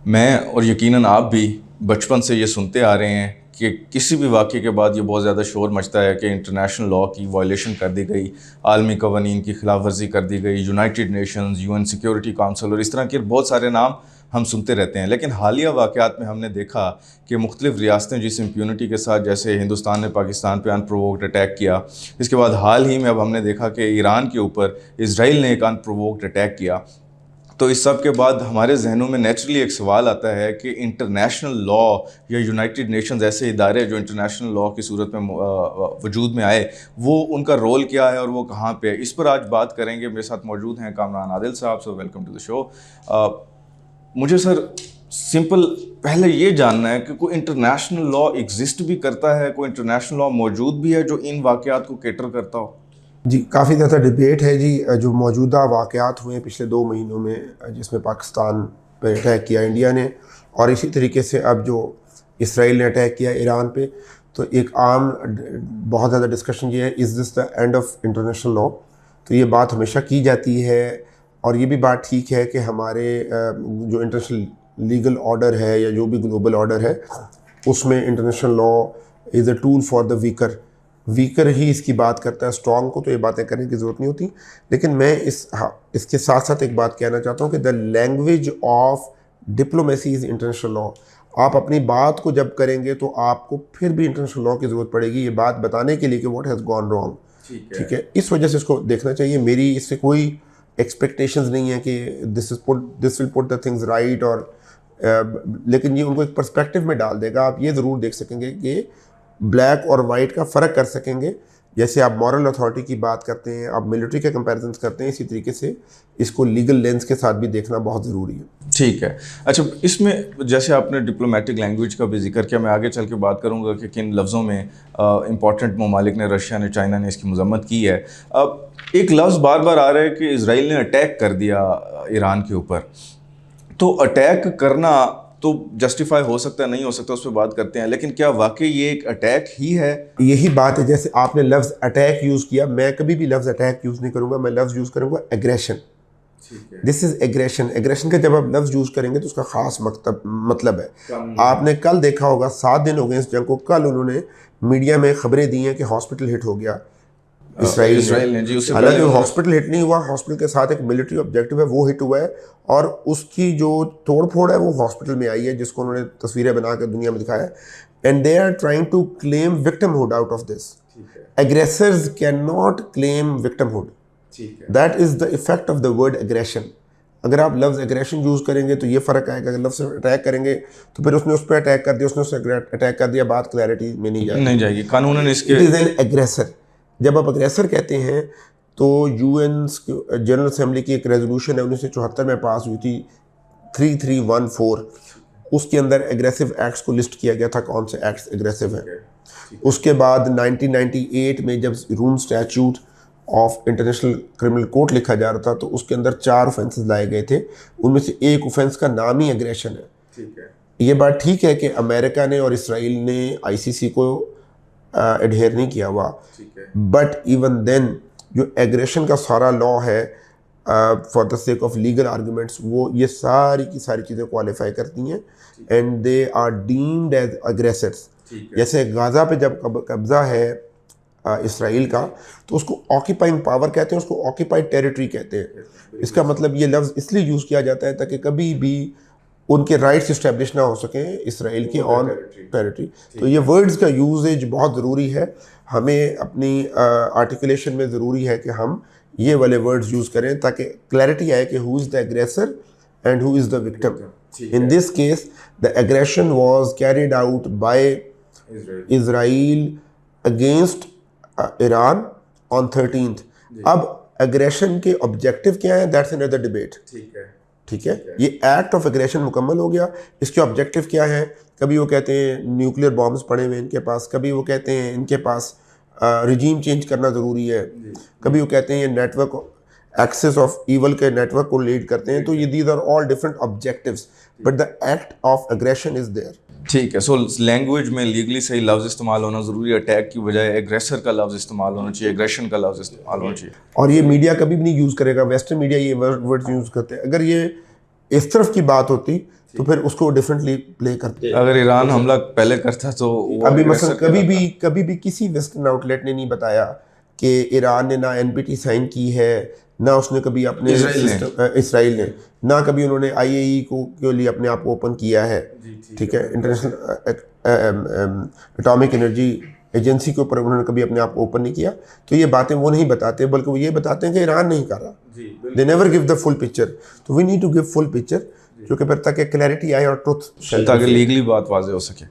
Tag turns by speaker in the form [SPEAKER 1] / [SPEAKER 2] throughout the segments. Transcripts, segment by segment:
[SPEAKER 1] मैं और यकीनन आप भी बचपन से ये सुनते आ रहे हैं कि किसी भी वाक़े के बाद ये बहुत ज़्यादा शोर मचता है कि इंटरनेशनल लॉ की वायलेशन कर दी गई, आलमी कवानीन की खिलाफ वर्जी कर दी गई, United Nations, UN security council और इस तरह के बहुत सारे नाम हम सुनते रहते हैं। लेकिन हालिया वाक़यात में हमने देखा कि मुख्तलिफ़ रियासतें जिस इम्प्यूनिटी के साथ, जैसे हिंदुस्तान ने पाकिस्तान पे अनप्रोवोक्ड अटैक किया, इसके बाद हाल ही में अब हमने देखा कि ईरान के ऊपर इसराइल ने एक अनप्रोवोक्ड अटैक किया। तो इस सब के बाद हमारे जहनों में नेचुरली एक सवाल आता है कि इंटरनेशनल लॉ या यूनाइटेड नेशंस ऐसे इदारे जो इंटरनेशनल लॉ की सूरत में वजूद में आए, वो उनका रोल क्या है और वो कहाँ पे है। इस पर आज बात करेंगे। मेरे साथ मौजूद हैं कामरान आदिल साहब। So welcome to the show. मुझे सर सिंपल पहले ये जानना है कि कोई इंटरनेशनल लॉ एग्जिस्ट भी करता है, कोई इंटरनेशनल लॉ मौजूद भी है जो इन वाक़यात को कैटर करता हो?
[SPEAKER 2] जी, काफ़ी ज़्यादा डिबेट है जी। जो मौजूदा वाक़यात हुए पिछले 2 महीनों में, जिसमें पाकिस्तान पे अटैक किया इंडिया ने, और इसी तरीके से अब जो इसराइल ने अटैक किया ईरान पे, तो एक आम बहुत ज़्यादा डिस्कशन ये है, is this the end of international law. तो ये बात हमेशा की जाती है, और ये भी बात ठीक है कि हमारे जो इंटरनेशनल लीगल ऑर्डर है या जो भी ग्लोबल ऑर्डर है, उसमें international law is a tool for the weaker ही इसकी बात करता है। स्ट्रॉन्ग को तो ये बातें करने की ज़रूरत नहीं होती। लेकिन मैं इसके साथ साथ एक बात कहना चाहता हूँ कि the language of diplomacy is international law. आप अपनी बात को जब करेंगे तो आपको फिर भी इंटरनेशनल लॉ की ज़रूरत पड़ेगी, ये बात बताने के लिए कि व्हाट हैज़ गॉन रॉन्ग। ठीक है, इस वजह से इसको देखना चाहिए। मेरी इससे कोई एक्सपेक्टेशंस नहीं है कि this will put the things right, और लेकिन ये उनको एक पर्सपेक्टिव में डाल देगा। आप ये ज़रूर देख सकेंगे कि ब्लैक और वाइट का फ़र्क कर सकेंगे। जैसे आप मॉरल अथॉरिटी की बात करते हैं, आप मिलिट्री के कंपैरिजन करते हैं, इसी तरीके से इसको लीगल लेंस के साथ भी देखना बहुत ज़रूरी है।
[SPEAKER 1] ठीक है। अच्छा, इसमें जैसे आपने डिप्लोमेटिक लैंग्वेज का भी जिक्र किया, मैं आगे चल के बात करूंगा कि किन लफ्ज़ों में इंपॉर्टेंट ममालिक ने, रशिया ने, चाइना ने इसकी मजम्मत की है। अब एक लफ्ज़ बार बार आ रहा है कि इसराइल ने अटैक कर दिया ईरान के ऊपर। तो अटैक करना तो जस्टिफाई हो सकता है, नहीं हो सकता, उस पर बात करते हैं, लेकिन क्या वाकई ये एक अटैक ही है?
[SPEAKER 2] यही बात है। जैसे आपने लफ्ज़ अटैक यूज़ किया, मैं कभी भी लफ्ज़ अटैक यूज़ नहीं करूँगा, मैं लफ्ज़ यूज़ करूँगा aggression. This is aggression. Aggression का जब आप लफ्ज़ यूज़ करेंगे तो उसका ख़ास मतलब है। आपने कल देखा होगा, 7 दिन हो गए इस जंग को। कल उन्होंने मीडिया में ख़बरें दी हैं कि हॉस्पिटल हिट हो गया इसराइल ने। हालांकि हॉस्पिटल हिट नहीं हुआ, हॉस्पिटल के साथ एक मिलिट्री ऑब्जेक्टिव है, वो हिट हुआ है, और उसकी जो तोड़ फोड़ है वो हॉस्पिटल में आई है, जिसको उन्होंने तस्वीरें बना कर दुनिया में दिखाया है। And they are trying to claim victimhood out of this. Aggressors can not claim victimhood. That is the effect of the word aggression. अगर आप लफ्ज़ एग्रेशन यूज़ करेंगे तो ये फ़र्क आएगा। अगर लफ्ज़ अटैक करेंगे तो फिर उसने उस पर अटैक कर दिया, उसने उस पर अटैक कर दिया, बात क्लैरिटी में नहीं जाएगी
[SPEAKER 1] कानूनन इसके।
[SPEAKER 2] It is an aggressor. जब आप अग्रेसर कहते हैं तो यूएन जनरल असेंबली की एक रेजोल्यूशन है 1974 में पास हुई थी, 3314। उसके अंदर एग्रेसिव एक्ट्स को लिस्ट किया गया था, कौन से एक्ट्स एग्रेसिव हैं। उसके बाद 1998 में जब Rome statute of international criminal court लिखा जा रहा था, तो उसके अंदर 4 ऑफेंसेस लाए गए थे। उनमें से एक ऑफेंस का नाम ही एग्रेशन है। ये बात ठीक है कि अमेरिका ने और इसराइल ने आईसीसी को एडहेयर नहीं किया हुआ, बट इवन देन जो एग्रेशन का सारा लॉ है for the sake of legal arguments, वो ये सारी की सारी चीज़ें क्वालिफाई करती हैं, and they are deemed as aggressors. जैसे गाज़ा पे जब कब्ज़ा है इसराइल का, तो उसको ऑक्यूपाइंग पावर कहते हैं, उसको ऑक्यूपाइड टेरिटरी कहते हैं। इसका मतलब ये लफ्ज़ इसलिए यूज़ किया जाता है ताकि कभी भी उनके राइट्स इस्टेब्लिश ना हो सकें इसराइल की ऑन टेरिटरी। तो ये वर्ड्स का यूजेज बहुत ज़रूरी है। हमें अपनी आर्टिकुलेशन में ज़रूरी है कि हम ये वाले वर्ड्स यूज़ करें ताकि क्लैरिटी आए कि who is the aggressor and who is the victim. In this case the aggression was carried out by Israel against Iran on 13th। अब एग्रेशन के ऑब्जेक्टिव क्या है, दैट्स अनदर डिबेट। ठीक है, ये एक्ट ऑफ एग्रेशन मुकम्मल हो गया। इसके ऑब्जेक्टिव क्या है? कभी वो कहते हैं न्यूक्लियर बॉम्ब्स पड़े हुए इनके पास, कभी वो कहते हैं इनके पास रिजीम चेंज करना ज़रूरी है, कभी वो कहते हैं ये नेटवर्क एक्सेस ऑफ ईवल के नेटवर्क को लीड करते हैं। तो ये these are all different objectives, but the act of aggression is there.
[SPEAKER 1] ठीक है। सो लैंग्वेज में लीगली सही लफ्ज़ इस्तेमाल होना ज़रूरी है। अटैक की बजाय एग्रेसर का लफ्ज़ इस्तेमाल होना चाहिए, एग्रेशन का लफ्ज़ इस्तेमाल होना चाहिए।
[SPEAKER 2] और ये मीडिया कभी भी नहीं यूज़ करेगा, वेस्टर्न मीडिया ये वर्ड्स यूज़ करते हैं। अगर ये इस तरफ की बात होती तो फिर उसको डिफरेंटली प्ले करते।
[SPEAKER 1] अगर ईरान हमला पहले करता तो
[SPEAKER 2] अभी मसलन कभी भी किसी वेस्टर्न आउटलेट ने नहीं बताया कि ईरान ने ना एनपीटी साइन की है, ना उसने कभी अपने इसराइल ने ना कभी उन्होंने आईएई को के लिए अपने आप को ओपन किया है, ठीक है, इंटरनेशनल एटॉमिक एनर्जी एजेंसी के ऊपर उन्होंने कभी अपने आप को ओपन नहीं किया। तो ये बातें वो नहीं बताते, बल्कि वो ये बताते हैं कि ईरान नहीं कर रहा, they never give the full picture. तो we need to give full picture, जो कि फिर तक क्लैरिटी आए और ट्रुथ,
[SPEAKER 1] ताकि लीगली बात वाजे हो सके।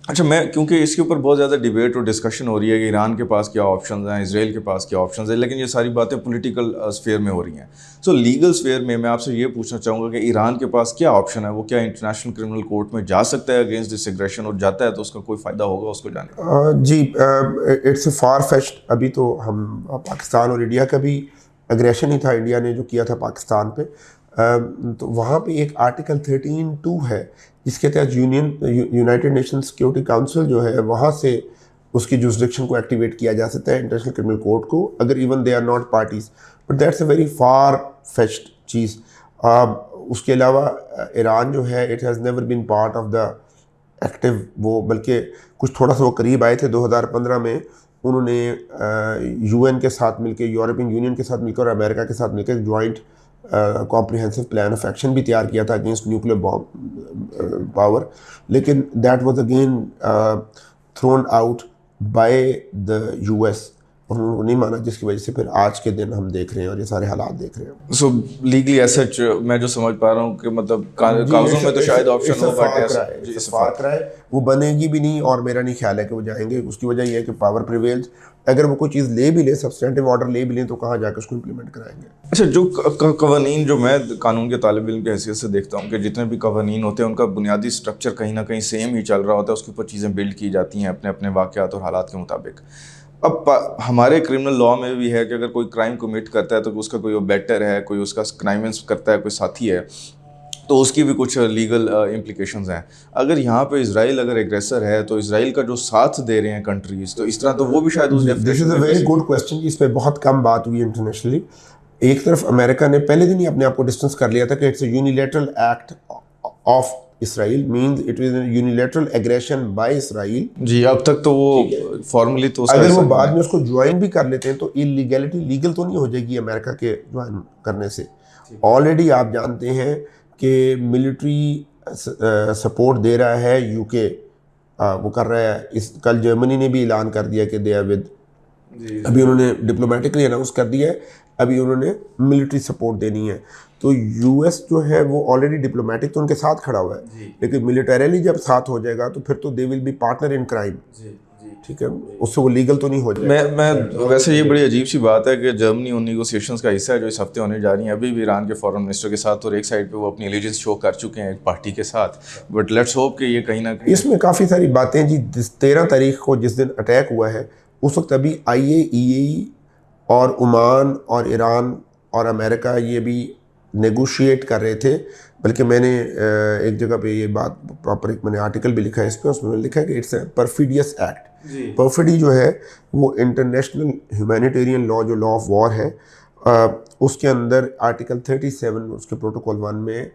[SPEAKER 1] अच्छा, मैं क्योंकि इसके ऊपर बहुत ज़्यादा डिबेट और डिस्कशन हो रही है कि ईरान के पास क्या ऑप्शंस हैं, इसराइल के पास क्या ऑप्शंस हैं, लेकिन ये सारी बातें पॉलिटिकल स्फेयर में हो रही हैं। सो लीगल स्फेयर में मैं आपसे ये पूछना चाहूँगा कि ईरान के पास क्या ऑप्शन है, वो क्या इंटरनेशनल क्रिमिनल कोर्ट में जा सकता है अगेंस्ट दिस एग्रेशन, और जाता है तो उसका कोई फ़ायदा होगा उसको जाने?
[SPEAKER 2] जी, इट्स ए फार फेच्ड। अभी तो हम पाकिस्तान और इंडिया का भी एग्रेशन ही था, इंडिया ने जो किया था पाकिस्तान पे, तो वहाँ पे एक आर्टिकल 13(2) है जिसके तहत यूनाइटेड नेशन सिक्योरिटी काउंसिल जो है वहाँ से उसकी जुरिसडिक्शन को एक्टिवेट किया जा सकता है, इंटरनेशनल क्रिमिनल कोर्ट को, अगर even they are not parties. But that's a very far fetched चीज़। उसके अलावा ईरान जो है, it has never been part of the active वो, बल्कि कुछ थोड़ा सा वो करीब आए थे 2015 में। उन्होंने यूएन के साथ मिलकर, यूरोपियन यूनियन के साथ मिलकर और अमेरिका के साथ मिलकर joint comprehensive plan of action भी तैयार किया था अगेंस्ट न्यूक्लियर बॉम्ब पावर, लेकिन that was again thrown out by the US, और उन्होंने नहीं माना, जिसकी वजह से फिर आज के दिन हम देख रहे हैं और ये सारे हालात देख रहे हैं।
[SPEAKER 1] सो लीगली ऐसा मैं जो समझ पा रहा हूँ कि मतलब कागजों में तो शायद ऑप्शन होगा,
[SPEAKER 2] फार क्राई वो बनेगी भी नहीं, और मेरा नहीं ख्याल है कि वो जाएंगे। उसकी वजह यह है कि पावर प्रिवेल्स। अगर वो कोई चीज़ ले भी ले, सब्सटेंटिव ऑर्डर ले भी लें, तो कहाँ जाकर उसको इम्प्लीमेंट कराएंगे?
[SPEAKER 1] अच्छा, जो कवानीन, जो मैं कानून के तालिब इल्म की हैसियत से देखता हूँ कि जितने भी कवानीन होते हैं उनका बुनियादी स्ट्रक्चर कहीं ना कहीं सेम ही चल रहा होता है, उसके ऊपर चीज़ें बिल्ड की जाती हैं अपने अपने वाक़यात और हालात के मुताबिक। अब हमारे क्रिमिनल लॉ में भी है कि अगर कोई क्राइम कमिट करता है तो उसका कोई बेटर है, कोई उसका क्राइमेंस करता है, कोई साथी है, तो उसकी भी कुछ लीगल इम्प्लिकेशंस हैं। अगर यहाँ पे इजराइल अगर एग्रेसर है तो इजराइल का जो साथ दे रहे हैं कंट्रीज, तो इस तरह तो वो भी शायद उस
[SPEAKER 2] this is a very good question. इस पर बहुत कम बात हुई इंटरनेशनली। एक तरफ अमेरिका ने पहले दिन ही अपने आप को डिस्टेंस कर लिया था कि it's a unilateral act of Israel, means it is unilateral aggression by Israel.
[SPEAKER 1] जी, अब तक तो वो फॉर्मली तो
[SPEAKER 2] अगर वो बाद में उसको ज्वाइन भी कर लेते हैं तो इलीगैलिटी लीगल तो नहीं हो जाएगी अमेरिका के ज्वाइन करने से। ऑलरेडी आप जानते हैं कि मिलिट्री सपोर्ट दे रहा है यूके, वो कर रहा है। कल जर्मनी ने भी ऐलान कर दिया कि दे आर विद, अभी उन्होंने डिप्लोमेटिकली अनाउंस कर दिया है, अभी उन्होंने मिलिट्री सपोर्ट देनी है। तो यूएस जो है वो ऑलरेडी डिप्लोमेटिक तो उनके साथ खड़ा हुआ है, लेकिन मिलिटरीली जब साथ हो जाएगा तो फिर तो they will be partner in crime, ठीक है, उससे वो लीगल तो नहीं हो जाएगा।
[SPEAKER 1] मैं वैसे ये बड़ी अजीब सी बात है कि जर्मनी उन निगोसिएशंस का हिस्सा है जो इस हफ्ते होने जा रही हैं, अभी भी ईरान के फॉरेन मिनिस्टर के साथ, और एक साइड पे वो अपनी एलिजेंस शो कर चुके हैं एक पार्टी के साथ। बट लेट्स होप कि ये कहीं ना कहीं,
[SPEAKER 2] इसमें काफ़ी सारी बातें जी। 13 तारीख को जिस दिन अटैक हुआ है उस वक्त अभी IAEA और ओमान और ईरान और अमेरिका ये भी नेगोशिएट कर रहे थे। बल्कि मैंने एक जगह पे ये बात प्रॉपर, एक मैंने आर्टिकल भी लिखा है इस पर, उसमें लिखा है कि इट्स अ परफिडियस एक्ट। परफिडी जो है वो इंटरनेशनल ह्यूमैनिटेरियन लॉ, जो लॉ ऑफ वॉर है, उसके अंदर आर्टिकल 37 उसके प्रोटोकॉल 1 में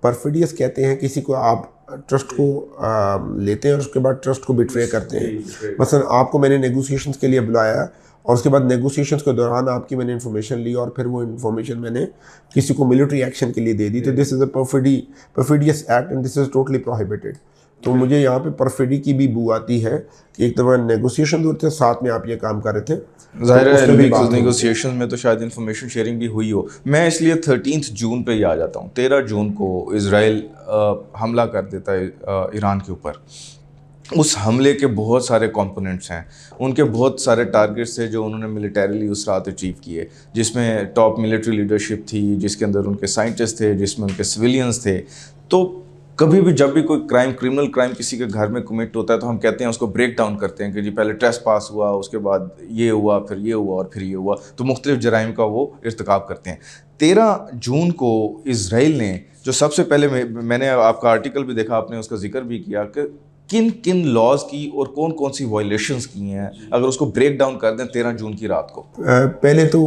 [SPEAKER 2] परफिडियस कहते हैं किसी को आप ट्रस्ट को लेते हैं और उसके बाद ट्रस्ट को बिट्रे करते हैं। मसलन आपको मैंने नेगोशिएशंस के लिए बुलाया और उसके बाद नेगोशिएशंस के दौरान आपकी मैंने इन्फॉर्मेशन ली और फिर वो इन्फॉर्मेशन मैंने किसी को मिलिट्री एक्शन के लिए दे दी, तो this is a perfidious act and this is totally prohibited. तो मुझे यहाँ पे परफिडी की भी बू आती है कि एक दफ़ा नेगोशिएशन होते थे, साथ में आप ये काम कर रहे थे,
[SPEAKER 1] ज़ाहिर है नेगोशिएशन में तो शायद इंफॉर्मेशन शेयरिंग भी हुई हो। मैं इसलिए 13 जून पे ही आ जाता हूँ। 13 जून को इजराइल हमला कर देता है ईरान के ऊपर। उस हमले के बहुत सारे कंपोनेंट्स हैं, उनके बहुत सारे टारगेट्स थे जो उन्होंने मिलिटरीली उस रात अचीव किए, जिसमें टॉप मिलिट्री लीडरशिप थी, जिसके अंदर उनके साइंटिस्ट थे, जिसमें उनके सिविलियंस थे। तो कभी भी जब भी कोई क्रिमिनल क्राइम किसी के घर में कमिट होता है तो हम कहते हैं, उसको ब्रेक डाउन करते हैं कि जी पहले ट्रेस पास हुआ, उसके बाद ये हुआ, फिर ये हुआ और फिर ये हुआ, तो मुख्तलिफ जराइम का वो इर्तिकाब करते हैं। 13 जून को इजराइल ने जो सबसे पहले, मैंने आपका आर्टिकल भी देखा, आपने उसका जिक्र भी किया कि किन किन लॉज की और कौन कौन सी वायलेशंस की हैं, अगर उसको ब्रेक डाउन कर दें 13 जून की रात को।
[SPEAKER 2] पहले तो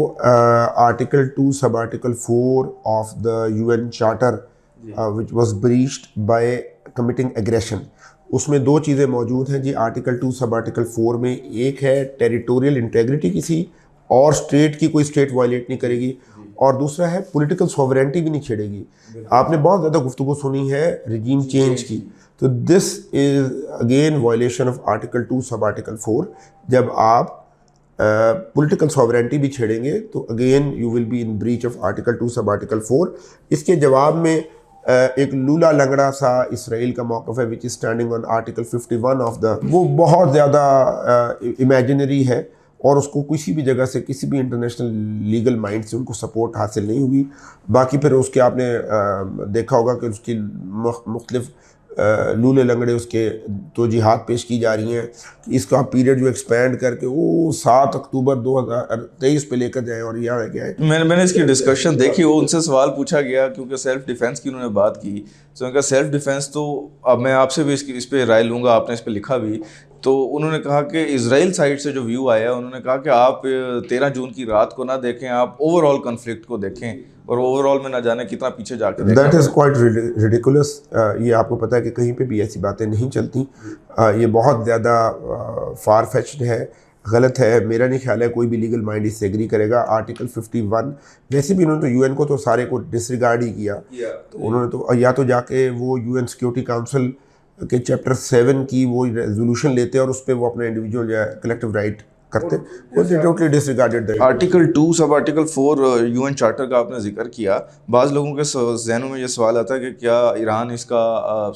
[SPEAKER 2] आर्टिकल 2 सब article 4 of the UN charter which was breached by committing aggression. उसमें दो चीज़ें मौजूद हैं जी, आर्टिकल 2 सब आर्टिकल 4 में। एक है टेरिटोरियल इंटेग्रिटी किसी और स्टेट की, कोई स्टेट वायलेट नहीं करेगी, और दूसरा है पॉलिटिकल सॉवरेनिटी भी नहीं छेड़ेगी। आपने बहुत ज़्यादा गुफ्तगू सुनी है रिजीम चेंज की, तो this is again violation of article 2 सब आर्टिकल 4। जब आप पॉलिटिकल सॉवरेनिटी भी छेड़ेंगे तो again you will be in breach of article 2 सब आर्टिकल 4। इसके जवाब में एक लूला लंगड़ा सा इसराइल का मौक़िफ़ है which is standing on article 51 of the, वो बहुत ज़्यादा इमेजिनरी है और उसको किसी भी जगह से, किसी भी इंटरनेशनल लीगल माइंड से उनको सपोर्ट हासिल नहीं हुई। बाकी फिर उसके आपने देखा होगा कि उसकी मुख्तलिफ लूले लंगड़े उसके तो जिहाद पेश की जा रही हैं कि इसका पीरियड जो एक्सपेंड करके वो 7 अक्टूबर 2023 पे लेकर जाएँ, और यहाँ है क्या है।
[SPEAKER 1] मैंने इसकी डिस्कशन देखी, वो उनसे सवाल पूछा गया क्योंकि सेल्फ डिफेंस की उन्होंने बात की, तो उनका सेल्फ डिफेंस, तो अब मैं आपसे भी इस पे राय लूँगा, आपने इस पे लिखा भी, तो उन्होंने कहा कि इजराइल साइड से जो व्यू आया, उन्होंने कहा कि आप 13 जून की रात को ना देखें, आप ओवरऑल कॉन्फ्लिक्ट को देखें, और ओवरऑल में ना जाने कितना पीछे जाकर देखें।
[SPEAKER 2] That is quite ridiculous. ये आपको पता है कि कहीं पे भी ऐसी बातें नहीं चलती। ये बहुत ज़्यादा फार फेच्ड है, गलत है। मेरा नहीं ख्याल है कोई भी लीगल माइंड इससे एग्री करेगा। आर्टिकल 51 वैसे भी उन्होंने तो यूएन को तो सारे को डिसरिगार्ड ही किया, तो उन्होंने तो या तो जाके वो यूएन सिक्योरिटी काउंसिल के चैप्टर 7 की वो रेजोल्यूशन लेते और उस पर वो अपना इंडिविजुअल या कलेक्टिव राइट करते, वो टोटली डिसरिगार्डेड दैट।
[SPEAKER 1] आर्टिकल 2 सब आर्टिकल 4 यूएन चार्टर का आपने जिक्र किया, बाज़ लोगों के जहनों में ये सवाल आता है कि क्या ईरान इसका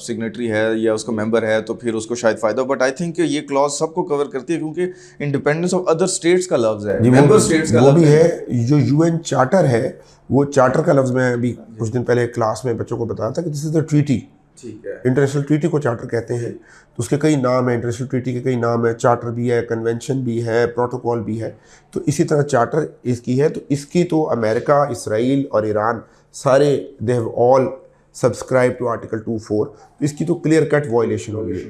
[SPEAKER 1] सिग्नेटरी है या उसका मेंबर है, तो फिर उसको शायद फ़ायदा, बट आई थिंक ये क्लॉज सबको कवर करती है क्योंकि इंडिपेंडेंस ऑफ अदर स्टेट्स का लफ्ज़ है, मेंबर स्टेट्स का
[SPEAKER 2] वो
[SPEAKER 1] लफ्ज़
[SPEAKER 2] भी है। जो यूएन चार्टर है, वो चार्टर का लफ्ज़ मैं अभी कुछ दिन पहले क्लास में बच्चों को बताया था कि दिस इज़ द ट्रीटी।
[SPEAKER 1] ठीक है,
[SPEAKER 2] इंटरनेशनल ट्रीटी को चार्टर कहते हैं, तो उसके कई नाम हैं, इंटरनेशनल ट्रीटी के कई नाम है, चार्टर भी है, कन्वेंशन भी है, प्रोटोकॉल भी है। तो इसी तरह चार्टर इसकी है, तो इसकी तो अमेरिका, इसराइल और ईरान सारे they have all subscribe to article 2.4, तो इसकी तो क्लियर कट वायलेशन हो गई।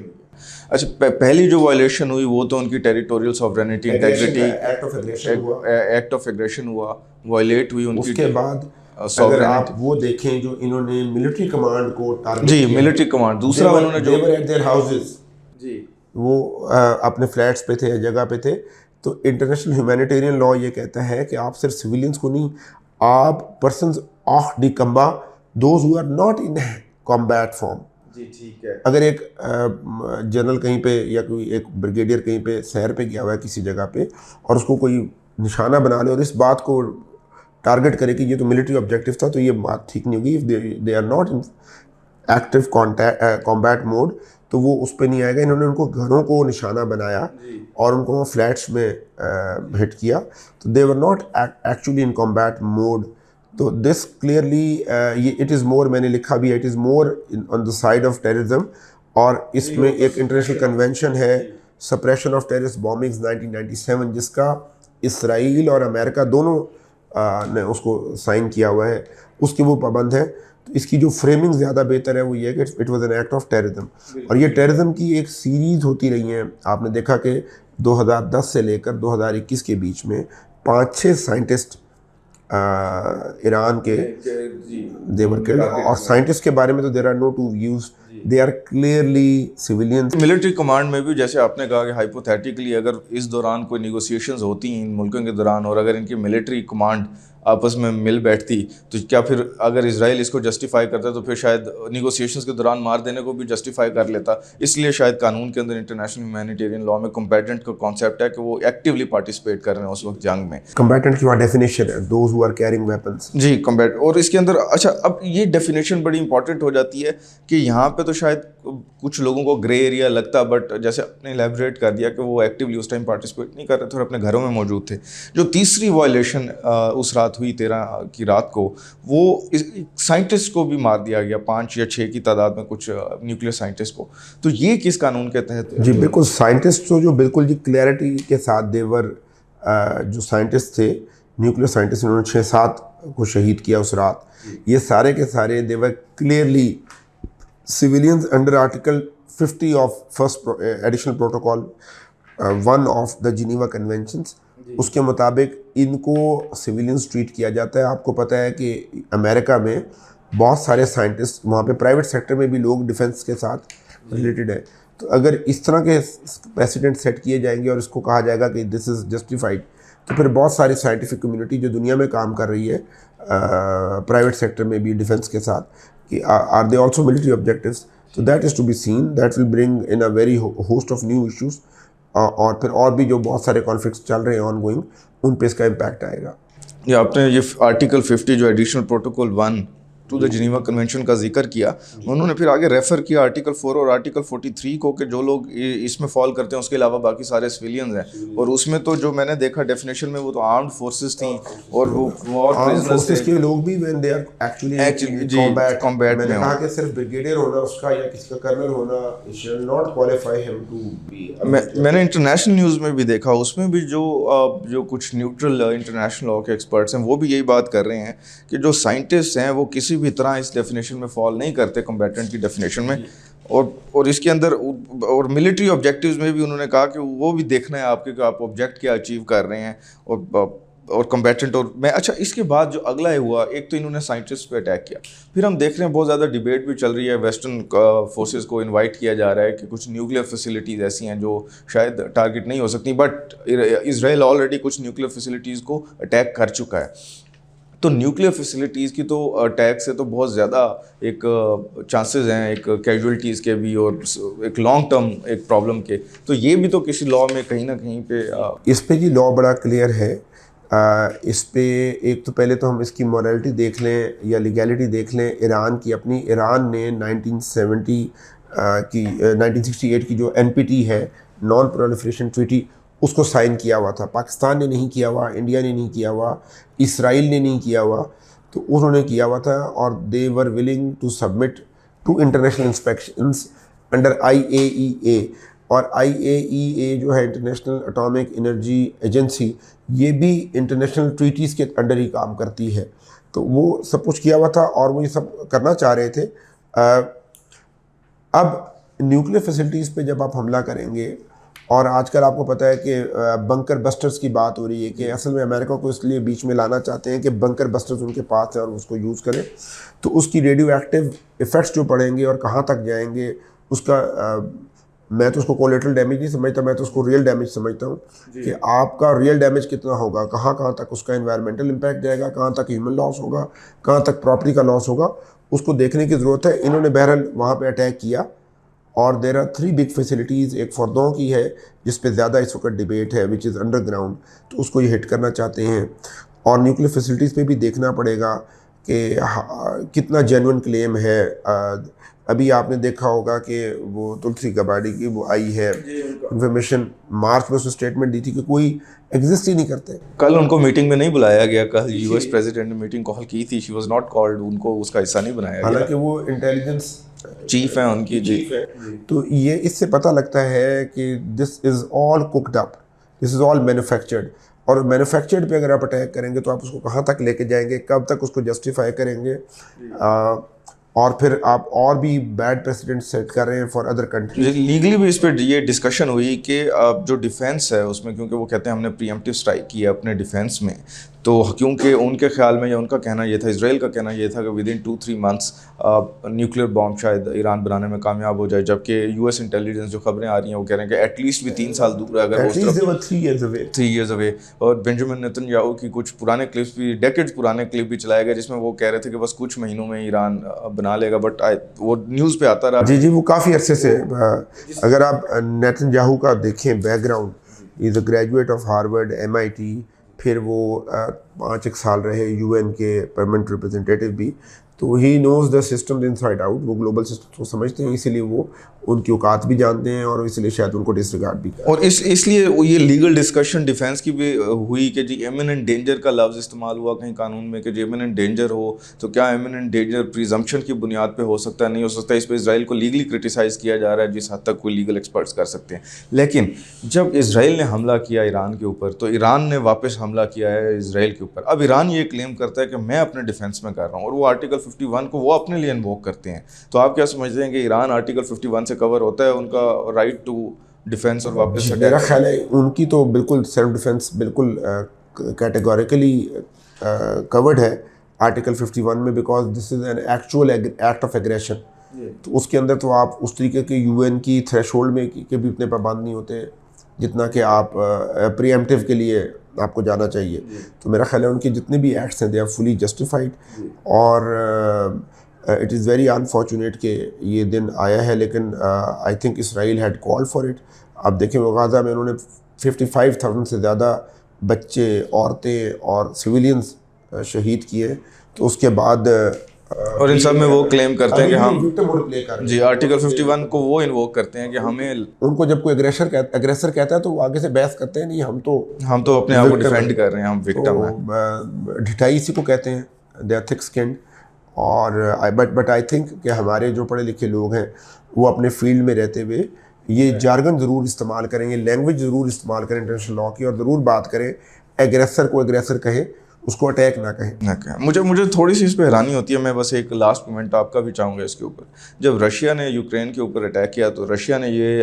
[SPEAKER 1] अच्छा, पहली जो वायलेशन हुई वो तो उनकी territorial sovereignty, integrity, act of aggression हुआ, वायलेट हुई उनकी।
[SPEAKER 2] उसके बाद अगर आप वो देखें जो इन्होंने मिलिट्री कमांड को टारगेट
[SPEAKER 1] जी, मिलिट्री कमांड, दूसरा उन्होंने जो
[SPEAKER 2] एट देयर हाउसेस
[SPEAKER 1] जी,
[SPEAKER 2] वो अपने फ्लैट्स पे थे, जगह पे थे। तो इंटरनेशनल ह्यूमैनिटेरियन लॉ ये कहता है कि आप सिर्फ सिविलियंस को नहीं, आप persons of de combat, those who are not in combat form.
[SPEAKER 1] जी, ठीक है।
[SPEAKER 2] अगर एक जनरल कहीं पे या कोई एक ब्रिगेडियर कहीं पे सैर पे गया हुआ है किसी जगह पे और उसको कोई निशाना बना ले और इस बात को टारगेट करे कि ये तो मिलिट्री ऑब्जेक्टिव था, तो ये बात ठीक नहीं होगी। If they are not in active combat mode तो वो उस पर नहीं आएगा। इन्होंने उनको घरों को निशाना बनाया और उनको फ्लैट्स में हिट किया, तो they were not actually in combat mode. तो दिस क्लियरली ये इट इज़ मोर, मैंने लिखा भी है, it is more on the side of terrorism. और इसमें एक इंटरनेशनल कन्वेंशन है सप्रेशन ऑफ टेररिस्ट बॉम्बिंग्स 1997, जिसका इसराइल और अमेरिका दोनों ने उसको साइन किया हुआ है, उसके वो पाबंद है। तो इसकी जो फ्रेमिंग ज़्यादा बेहतर है वो ये है कि it was an act of terrorism. और ये टेररिज्म की एक सीरीज़ होती रही है। आपने देखा कि 2010 से लेकर 2021 के बीच में 5-6 साइंटिस्ट ईरान के देवर के, और साइंटिस्ट के बारे में तो there are no two views, they are clearly civilians.
[SPEAKER 1] Military command में भी जैसे आपने कहा कि हाइपोथेटिकली अगर इस दौरान कोई निगोशिएशंस होती हैं इन मुल्कों के दौरान और अगर इनकी मिलिट्री कमांड आपस में मिल बैठती, तो क्या फिर अगर इजराइल इसको जस्टिफाई करता तो फिर शायद निगोशिएशंस के दौरान मार देने को भी जस्टिफाई कर लेता। इसलिए शायद कानून के अंदर इंटरनेशनल ह्यूमैनिटेरियन लॉ में कम्बैटेंट का कॉन्सेप्ट है कि वो एक्टिवली पार्टिसिपेट कर रहे हैं उस वक्त जंग में।
[SPEAKER 2] कम्बैटेंट की वहाँ डेफिनेशन है, those who are carrying weapons.
[SPEAKER 1] जी, कम्बैट। और इसके अंदर अच्छा, अब ये डेफिनेशन बड़ी इंपॉर्टेंट हो जाती है कि यहाँ पे तो शायद कुछ लोगों को ग्रे एरिया लगता, बट जैसे आपने एलैबोरेट कर दिया कि वो एक्टिवली उस टाइम पार्टिसिपेट नहीं कर रहे थे और अपने घरों में मौजूद थे। जो तीसरी वायलेशन उस रात हुई 13 की रात को, वो साइंटिस्ट को भी मार दिया गया, 5 या 6 की तादाद में कुछ न्यूक्लियर साइंटिस्ट को। तो ये किस कानून के तहत?
[SPEAKER 2] जी बिल्कुल, साइंटिस्ट तो जो बिल्कुल जी क्लैरिटी के साथ देवर जो साइंटिस्ट थे, न्यूक्लियर साइंटिस्ट, उन्होंने 6-7 को शहीद किया उस रात। ये सारे के सारे they were clearly civilians under article 50 of first additional protocol 1 of the Geneva conventions. उसके मुताबिक इनको सिविलियंस ट्रीट किया जाता है। आपको पता है कि अमेरिका में बहुत सारे साइंटिस्ट वहाँ पे, प्राइवेट सेक्टर में भी लोग डिफेंस के साथ रिलेटेड है। तो अगर इस तरह के प्रेसिडेंट सेट किए जाएंगे और इसको कहा जाएगा कि दिस इज़ जस्टिफाइड, तो फिर बहुत सारी साइंटिफिक कम्युनिटी जो दुनिया में काम कर रही है प्राइवेट सेक्टर में भी डिफेंस के साथ, कि are they also military objectives, तो that is to be seen, that will bring in a very host of new issues, और फिर और भी जो बहुत सारे कॉन्फ्लिक्ट्स चल रहे हैं ऑन गोइंग, उन पे इसका इम्पैक्ट आएगा।
[SPEAKER 1] ये आपने ये आर्टिकल 50 जो additional protocol 1 to the Geneva convention का जिक्र किया, उन्होंने फिर आगे रेफर किया आर्टिकल 4 और आर्टिकल 43 को, कि जो लोग इसमें फॉल करते हैं उसके अलावा बाकी सारे सिविलियंस हैं। और उसमें तो जो मैंने देखा डेफिनेशन में, वो तो आर्म्ड फोर्सेस थी, और वो और
[SPEAKER 2] फोर्सेस के लोग भी when they are actually combat
[SPEAKER 1] में
[SPEAKER 2] कहा कि सिर्फ ब्रिगेडियर होना उसका या किसी का कर्नल होना should not qualify him to be.
[SPEAKER 1] मैंने इंटरनेशनल न्यूज़ में भी देखा, उसमें भी जो कुछ न्यूट्रल इंटरनेशनल लॉ के एक्सपर्ट्स हैं वो भी यही बात कर रहे हैं कि जो साइंटिस्ट हैं वो किसी भी तरह इस डेफिनेशन में फॉल नहीं करते, कॉम्बैटेंट की डेफिनेशन में। और इसके अंदर और मिलिट्री ऑब्जेक्टिव्स में भी उन्होंने कहा कि वो भी देखना है आपके कि आप ऑब्जेक्ट क्या अचीव कर रहे हैं, और कॉम्बैटेंट। और मैं अच्छा, इसके बाद जो अगला है हुआ, एक तो इन्होंने साइंटिस्ट पे अटैक किया, फिर हम देख रहे हैं बहुत ज़्यादा डिबेट भी चल रही है, वेस्टर्न फोर्सेस को इनवाइट किया जा रहा है कि कुछ न्यूक्लियर फैसिलिटीज़ ऐसी हैं जो शायद टारगेट नहीं हो सकती, बट इजराइल ऑलरेडी कुछ न्यूक्लियर फैसिलिटीज़ को अटैक कर चुका है। तो न्यूक्लियर फैसिलिटीज़ की तो अटैक से तो बहुत ज़्यादा एक चांसेस हैं एक कैजुअलिटीज़ के भी, और एक लॉन्ग टर्म एक प्रॉब्लम के। तो ये भी तो किसी लॉ में कहीं ना कहीं पे
[SPEAKER 2] इस पे जी लॉ बड़ा क्लियर है। इस पे एक तो पहले तो हम इसकी मॉरलिटी देख लें या लीगैलिटी देख लें ईरान की अपनी। ईरान ने 1968 की जो NPT है, नॉन प्रोलिफरेशन ट्रीटी, उसको साइन किया हुआ था। पाकिस्तान ने नहीं किया हुआ, इंडिया ने नहीं किया हुआ, इसराइल ने नहीं किया हुआ, तो उन्होंने किया हुआ था। और they were willing to submit to international inspections under IAEA। और IAEA जो है इंटरनेशनल एटॉमिक एनर्जी एजेंसी, ये भी इंटरनेशनल ट्रीटीज़ के अंडर ही काम करती है। तो वो सब कुछ किया हुआ था और वो ये सब करना चाह रहे थे। अब न्यूक्लियर फैसिलिटीज़ पे जब आप हमला करेंगे, और आजकल आपको पता है कि बंकर बस्टर्स की बात हो रही है कि असल में अमेरिका को इसलिए बीच में लाना चाहते हैं कि बंकर बस्टर्स उनके पास है और उसको यूज़ करें, तो उसकी रेडियो एक्टिव इफ़ेक्ट्स जो पड़ेंगे और कहाँ तक जाएंगे उसका मैं तो उसको कोलेटरल डैमेज नहीं समझता, मैं तो उसको रियल डैमेज समझता हूँ कि आपका रियल डैमेज कितना होगा, कहाँ कहाँ तक उसका एनवायरमेंटल इम्पैक्ट जाएगा, कहाँ तक ह्यूमन लॉस होगा, कहाँ तक प्रॉपर्टी का लॉस होगा, उसको देखने की ज़रूरत है। इन्होंने बहरहाल वहाँ पे अटैक किया और देयर आर 3 बिग फैसिलिटीज़। एक फर्दों की है जिस पे ज़्यादा इस वक्त डिबेट है, विच इज़ अंडरग्राउंड, तो उसको ये हिट करना चाहते हैं। और न्यूक्लियर फैसिलिटीज़ पे भी देखना पड़ेगा कि कितना जेन्युइन क्लेम है। अभी आपने देखा होगा कि वो तुलसी गबाडी की वो आई है इन्फॉर्मेशन, मार्च में उसने स्टेटमेंट दी थी कि कोई एग्जिस्ट ही नहीं करते।
[SPEAKER 1] कल उनको मीटिंग में नहीं बुलाया गया, कल US प्रेसिडेंट ने मीटिंग कॉल की थी, शी वाज नॉट कॉल्ड, उनको उसका हिस्सा नहीं बनाया गया।
[SPEAKER 2] हालांकि वो इंटेलिजेंस
[SPEAKER 1] चीफ है उनकी जी।
[SPEAKER 2] तो ये इससे पता लगता है कि this is all cooked up, this is all manufactured. और मैन्युफैक्चर्ड पे अगर आप अटैक करेंगे तो आप उसको कहाँ तक लेके जाएंगे, कब तक उसको जस्टिफाई करेंगे, और फिर आप और भी बैड प्रेसिडेंट सेट कर रहे हैं फॉर अदर कंट्री।
[SPEAKER 1] लीगली भी इस पर ये डिस्कशन हुई कि जो डिफेंस है उसमें, क्योंकि वो कहते हैं हमने प्रीएम्प्टिव स्ट्राइक की है अपने डिफेंस में, तो क्योंकि उनके ख्याल में या उनका कहना ये था, इजराइल का कहना ये था कि विदिन 2-3 मंथ्स न्यूक्लियर बॉम्ब शायद ईरान बनाने में कामयाब हो जाए, जबकि US इंटेलिजेंस जो खबरें आ रही हैं वो कह रहे हैं कि एटलीस्ट भी 3 साल दूर है, अगर 3 years away। और बेंजामिन नेतन्याहू की कुछ पुराने क्लिप्स भी, डेकेड्स पुराने क्लिप भी चलाए गए जिसमें वो कह रहे थे कि बस कुछ महीनों में ईरान बना लेगा, बट वो न्यूज़ पे आता रहा।
[SPEAKER 2] जी, वो काफ़ी अरसे से। अगर आप नेतन्याहू का देखें background, is a graduate of Harvard, MIT, फिर वो 5-1 साल रहे UN के परमानेंट रिप्रेजेंटेटिव भी, तो he knows the system inside out. वो ग्लोबल सिस्टम को समझते हैं, इसीलिए वो उनकी औकात भी जानते हैं और इसलिए शायद उनको डिसरिगार्ड भी करते हैं।
[SPEAKER 1] और इसलिए ये लीगल डिस्कशन डिफेंस की भी हुई कि जी इमिनेंट डेंजर का लफ्ज़ इस्तेमाल हुआ कहीं कानून में कि जी इमिनेंट डेंजर हो, तो क्या इमिनेंट डेंजर प्रिजम्पशन की बुनियाद पे हो सकता है, नहीं हो सकता। इस पर इसराइल को लीगली क्रिटिसाइज़ किया जा रहा है जिस हद तक कोई लीगल एक्सपर्ट्स कर सकते हैं। लेकिन जब इसराइल ने हमला किया ईरान के ऊपर, तो ईरान ने वापस हमला किया है इसराइल के ऊपर। अब ईरान ये क्लेम करता है कि मैं अपने डिफेंस में कर रहा हूँ, और वो आर्टिकल 51 को वो अपने लिए इन्वोक करते हैं। तो आप क्या समझते हैं कि ईरान आर्टिकल 51 से कवर होता है उनका राइट टू डिफेंस और वापस?
[SPEAKER 2] मेरा ख्याल है उनकी तो बिल्कुल सेल्फ डिफेंस बिल्कुल कैटेगोरिकली कवर्ड है। आर्टिकल 51 में, because this is an actual act of aggression. तो उसके अंदर तो आप उस तरीके के यूएन की थ्रेशोल्ड में के भी उतने पाबंद नहीं होते जितना कि आप प्रीएम्प्टिव के लिए आपको जाना चाहिए। तो मेरा ख्याल है उनके जितने भी एक्ट्स हैं दे आर फुली जस्टिफाइड, और इट इज़ वेरी अनफॉर्चुनेट कि ये दिन आया है, लेकिन I think Israel had called for it. अब देखें गाज़ा में उन्होंने 55,000 से ज़्यादा बच्चे, औरतें और सिविलियंस शहीद किए। तो उसके बाद
[SPEAKER 1] और इन सब में वो क्लेम करते हैं कि हम
[SPEAKER 2] विक्टिम रोल प्ले कर रहे हैं।
[SPEAKER 1] जी आर्टिकल 51 को वो इन्वोक करते हैं कि हमें,
[SPEAKER 2] उनको जब कोई एग्रेसर कहता है तो वो आगे से बहस करते हैं, नहीं हम तो
[SPEAKER 1] अपने आप को डिफेंड कर रहे हैं, हम विक्टिम हैं।
[SPEAKER 2] ढिठाई इसी को कहते हैं, दे आर थिक स्किन्ड। और बट आई थिंक कि हमारे जो पढ़े लिखे लोग हैं वो अपने फील्ड में रहते हुए ये जार्गन ज़रूर इस्तेमाल करेंगे, लैंग्वेज ज़रूर इस्तेमाल करें इंटरनेशनल लॉ की, और ज़रूर बात करें एग्रेसर को एग्रेसर कहे, उसको अटैक ना कहें।
[SPEAKER 1] मुझे थोड़ी सी इस पर हैरानी होती है। मैं बस एक लास्ट कमेंट आपका भी चाहूँगा इसके ऊपर। जब रशिया ने यूक्रेन के ऊपर अटैक किया तो रशिया ने ये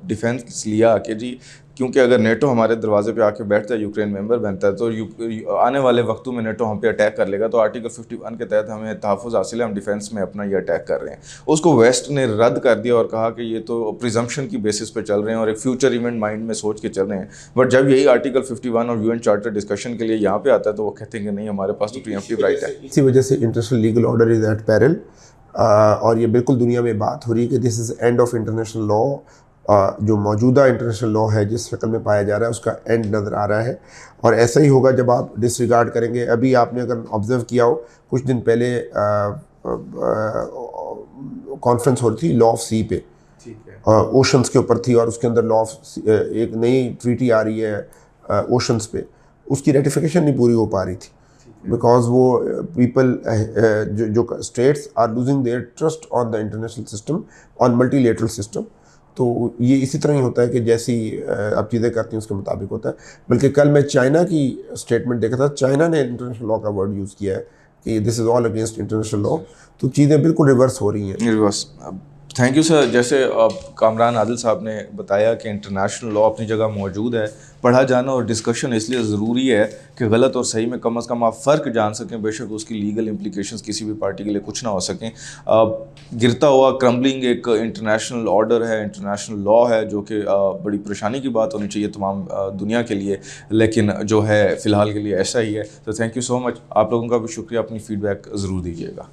[SPEAKER 1] डिफेंस लिया कि जी क्योंकि अगर नेटो हमारे दरवाजे पे आके बैठता है, यूक्रेन मेंबर बनता है, तो आने वाले वक्तों में नेटो हम पे अटैक कर लेगा, तो आर्टिकल 51 के तहत हमें तहफ़्फ़ुज़ हासिल है, हम डिफेंस में अपना ये अटैक कर रहे हैं। उसको वेस्ट ने रद्द कर दिया और कहा कि ये तो प्रिजम्पशन की बेसिस पे चल रहे हैं और एक फ्यूचर इवेंट माइंड में सोच के चल रहे हैं। बट जब यही आर्टिकल 51 और यूएन चार्टर डिस्कशन के लिए यहाँ पे आता है तो वो कहते हैं कि नहीं, हमारे पास तो प्रीएम्प्टिव राइट है।
[SPEAKER 2] इसी वजह से international legal order is at peril, और ये बिल्कुल दुनिया में बात हो रही है कि this is end of international law. जो मौजूदा इंटरनेशनल लॉ है जिस शक्ल में पाया जा रहा है उसका एंड नज़र आ रहा है, और ऐसा ही होगा जब आप डिसरिगार्ड करेंगे। अभी आपने अगर ऑब्जर्व किया हो, कुछ दिन पहले कॉन्फ्रेंस हो रही थी लॉ ऑफ सी पे, ओशंस के ऊपर थी, और उसके अंदर लॉ ऑफ एक नई ट्रीटी आ रही है ओशंस पे, उसकी रेटिफिकेशन नहीं पूरी हो पा रही थी बिकॉज वो पीपल जो states are losing their trust on the international system, on multilateral system. तो ये इसी तरह ही होता है कि जैसी आप चीज़ें करती हैं उसके मुताबिक होता है। बल्कि कल मैं चाइना की स्टेटमेंट देखा था, चाइना ने इंटरनेशनल लॉ का वर्ड यूज़ किया है कि this is all against international law. तो चीज़ें बिल्कुल रिवर्स हो रही हैं।
[SPEAKER 1] रिवर्स। Thank you sir. जैसे कामरान आदिल साहब ने बताया कि इंटरनेशनल लॉ अपनी जगह मौजूद है, पढ़ा जाना और डिस्कशन इसलिए ज़रूरी है कि गलत और सही में कम से कम आप फ़र्क जान सकें। बेशक उसकी लीगल इम्प्लिकेशंस किसी भी पार्टी के लिए कुछ ना हो सकें। गिरता हुआ क्रम्बलिंग एक इंटरनेशनल ऑर्डर है, इंटरनेशनल लॉ है, जो कि बड़ी परेशानी की बात होनी चाहिए तमाम दुनिया के लिए, लेकिन जो है फ़िलहाल के लिए ऐसा ही है। तो थैंक यू सो मच। आप लोगों का भी शुक्रिया। अपनी फ़ीडबैक ज़रूर दीजिएगा।